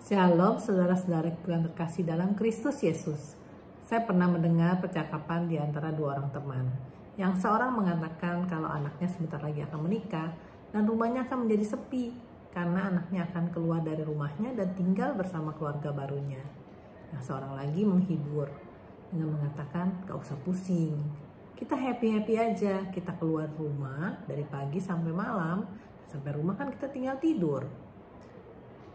Shalom saudara-saudaraku yang terkasih dalam Kristus Yesus. Saya pernah mendengar percakapan di antara dua orang teman. Yang seorang mengatakan kalau anaknya sebentar lagi akan menikah dan rumahnya akan menjadi sepi karena anaknya akan keluar dari rumahnya dan tinggal bersama keluarga barunya. Yang seorang lagi menghibur dengan mengatakan gak usah pusing. Kita happy-happy aja, kita keluar rumah dari pagi sampai malam, sampai rumah kan kita tinggal tidur.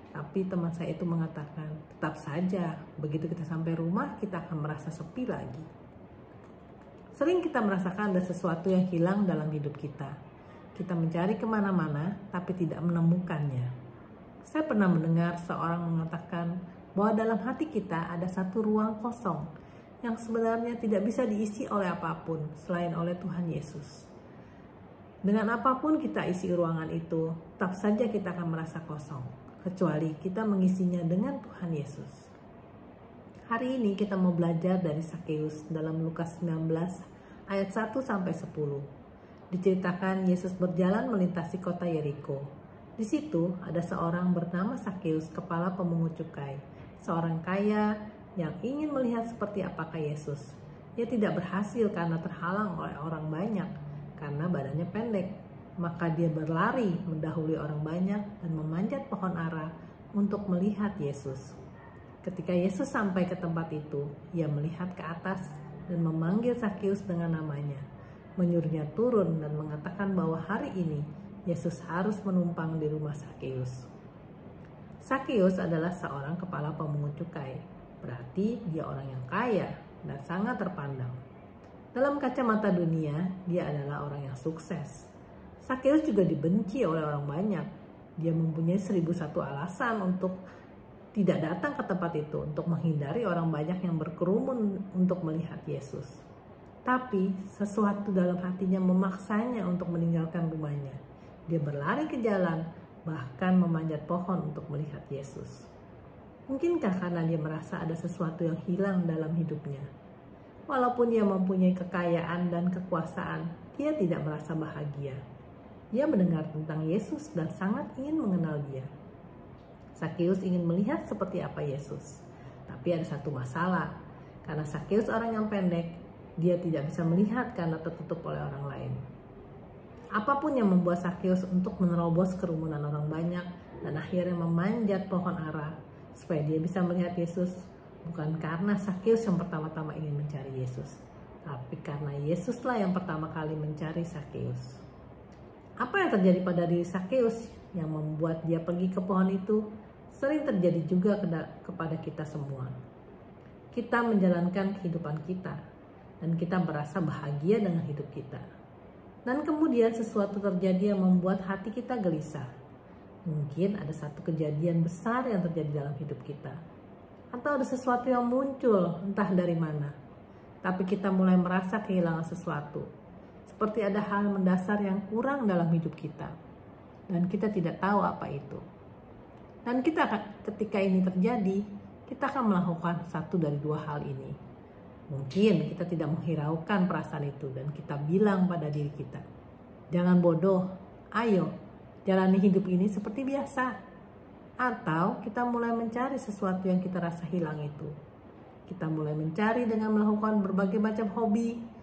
Tapi teman saya itu mengatakan, tetap saja, begitu kita sampai rumah, kita akan merasa sepi lagi. Sering kita merasakan ada sesuatu yang hilang dalam hidup kita. Kita mencari kemana-mana, tapi tidak menemukannya. Saya pernah mendengar seorang mengatakan bahwa dalam hati kita ada satu ruang kosong yang sebenarnya tidak bisa diisi oleh apapun selain oleh Tuhan Yesus. Dengan apapun kita isi ruangan itu, tetap saja kita akan merasa kosong. Kecuali kita mengisinya dengan Tuhan Yesus. Hari ini kita mau belajar dari Sakeus dalam Lukas 19 ayat 1-10. Diceritakan Yesus berjalan melintasi kota Yeriko. Di situ ada seorang bernama Sakeus, kepala pemungut cukai, seorang kaya yang ingin melihat seperti apakah Yesus. Ia tidak berhasil karena terhalang oleh orang banyak karena badannya pendek. Maka dia berlari mendahului orang banyak dan memanjat pohon ara untuk melihat Yesus. Ketika Yesus sampai ke tempat itu, ia melihat ke atas dan memanggil Sakeus dengan namanya, menyuruhnya turun dan mengatakan bahwa hari ini Yesus harus menumpang di rumah Sakeus. Sakeus adalah seorang kepala pemungut cukai, berarti dia orang yang kaya dan sangat terpandang. Dalam kacamata dunia, dia adalah orang yang sukses. Sakeus juga dibenci oleh orang banyak. Dia mempunyai 1001 alasan untuk tidak datang ke tempat itu, untuk menghindari orang banyak yang berkerumun untuk melihat Yesus. Tapi sesuatu dalam hatinya memaksanya untuk meninggalkan rumahnya. Dia berlari ke jalan, bahkan memanjat pohon untuk melihat Yesus. Mungkinkah karena dia merasa ada sesuatu yang hilang dalam hidupnya? Walaupun dia mempunyai kekayaan dan kekuasaan, dia tidak merasa bahagia. Dia mendengar tentang Yesus dan sangat ingin mengenal dia. Sakeus ingin melihat seperti apa Yesus. Tapi ada satu masalah. Karena Sakeus orang yang pendek, dia tidak bisa melihat karena tertutup oleh orang lain. Apapun yang membuat Sakeus untuk menerobos kerumunan orang banyak dan akhirnya memanjat pohon ara supaya dia bisa melihat Yesus, bukan karena Sakeus yang pertama-tama ingin mencari Yesus, tapi karena Yesuslah yang pertama kali mencari Sakeus. Apa yang terjadi pada diri Sakeus yang membuat dia pergi ke pohon itu sering terjadi juga kepada kita semua. Kita menjalankan kehidupan kita dan kita merasa bahagia dengan hidup kita. Dan kemudian sesuatu terjadi yang membuat hati kita gelisah. Mungkin ada satu kejadian besar yang terjadi dalam hidup kita. Atau ada sesuatu yang muncul entah dari mana. Tapi kita mulai merasa kehilangan sesuatu. Seperti ada hal mendasar yang kurang dalam hidup kita. Dan kita tidak tahu apa itu. Dan ketika ini terjadi, kita akan melakukan satu dari dua hal ini. Mungkin kita tidak menghiraukan perasaan itu dan kita bilang pada diri kita, jangan bodoh, ayo jalani hidup ini seperti biasa. Atau kita mulai mencari sesuatu yang kita rasa hilang itu. Kita mulai mencari dengan melakukan berbagai macam hobi,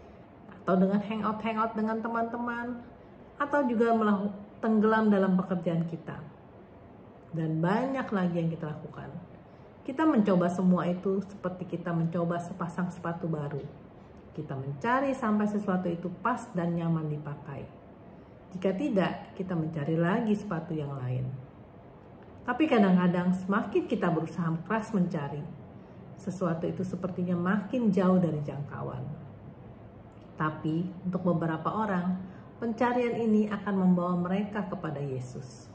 atau dengan hangout dengan teman-teman, atau juga tenggelam dalam pekerjaan kita. Dan banyak lagi yang kita lakukan. Kita mencoba semua itu seperti kita mencoba sepasang sepatu baru. Kita mencari sampai sesuatu itu pas dan nyaman dipakai. Jika tidak, kita mencari lagi sepatu yang lain. Tapi kadang-kadang semakin kita berusaha keras mencari, sesuatu itu sepertinya makin jauh dari jangkauan. Tapi untuk beberapa orang, pencarian ini akan membawa mereka kepada Yesus.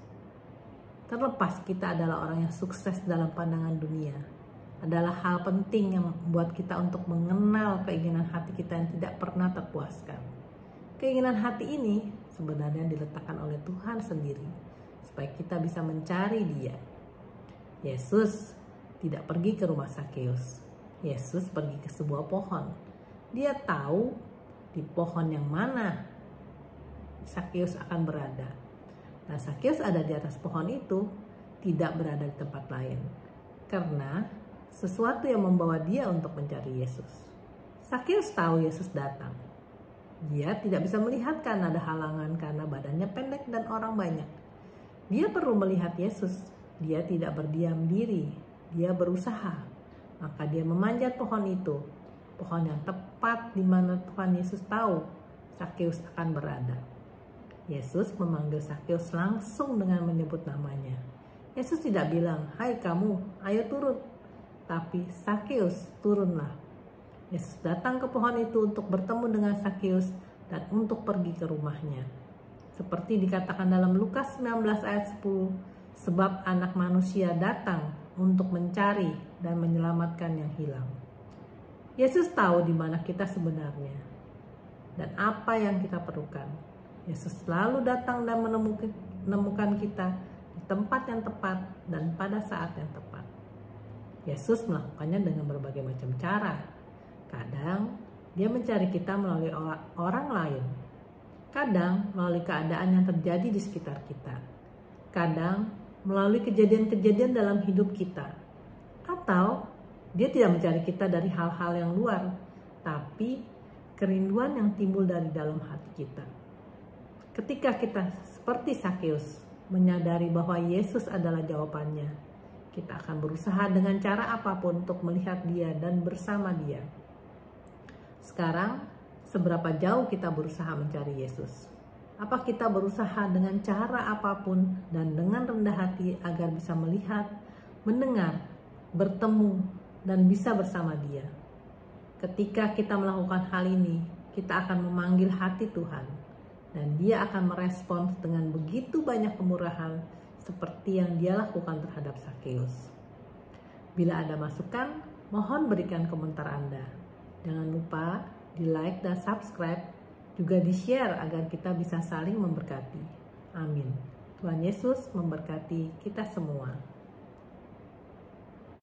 Terlepas kita adalah orang yang sukses dalam pandangan dunia, adalah hal penting yang membuat kita untuk mengenal keinginan hati kita yang tidak pernah terpuaskan. Keinginan hati ini sebenarnya diletakkan oleh Tuhan sendiri, supaya kita bisa mencari Dia. Yesus tidak pergi ke rumah Sakeus. Yesus pergi ke sebuah pohon. Dia tahu di pohon yang mana Sakeus akan berada. Nah, Sakeus ada di atas pohon itu, tidak berada di tempat lain. karena sesuatu yang membawa dia untuk mencari Yesus. Sakeus tahu Yesus datang. Dia tidak bisa melihat karena ada halangan karena badannya pendek dan orang banyak. Dia perlu melihat Yesus. Dia tidak berdiam diri. Dia berusaha. Maka dia memanjat pohon itu. Pohon yang tepat di mana Tuhan Yesus tahu Sakeus akan berada. Yesus memanggil Sakeus langsung dengan menyebut namanya. Yesus tidak bilang, "Hai kamu, ayo turun." Tapi, "Sakeus, turunlah." Yesus datang ke pohon itu untuk bertemu dengan Sakeus dan untuk pergi ke rumahnya. Seperti dikatakan dalam Lukas 19 ayat 10, sebab Anak Manusia datang untuk mencari dan menyelamatkan yang hilang. Yesus tahu di mana kita sebenarnya dan apa yang kita perlukan. Yesus selalu datang dan menemukan kita di tempat yang tepat dan pada saat yang tepat. Yesus melakukannya dengan berbagai macam cara. Kadang dia mencari kita melalui orang lain. Kadang melalui keadaan yang terjadi di sekitar kita. Kadang melalui kejadian-kejadian dalam hidup kita. Atau dia tidak mencari kita dari hal-hal yang luar, tapi kerinduan yang timbul dari dalam hati kita. Ketika kita seperti Sakeus menyadari bahwa Yesus adalah jawabannya, kita akan berusaha dengan cara apapun untuk melihat dia dan bersama dia. Sekarang, seberapa jauh kita berusaha mencari Yesus? Apa kita berusaha dengan cara apapun dan dengan rendah hati agar bisa melihat, mendengar, bertemu, dan bisa bersama dia? Ketika kita melakukan hal ini, kita akan memanggil hati Tuhan, dan dia akan merespons dengan begitu banyak kemurahan seperti yang dia lakukan terhadap Sakeus. Bila ada masukan, mohon berikan komentar Anda. Jangan lupa di like dan subscribe, juga di share agar kita bisa saling memberkati. Amin. Tuhan Yesus memberkati kita semua.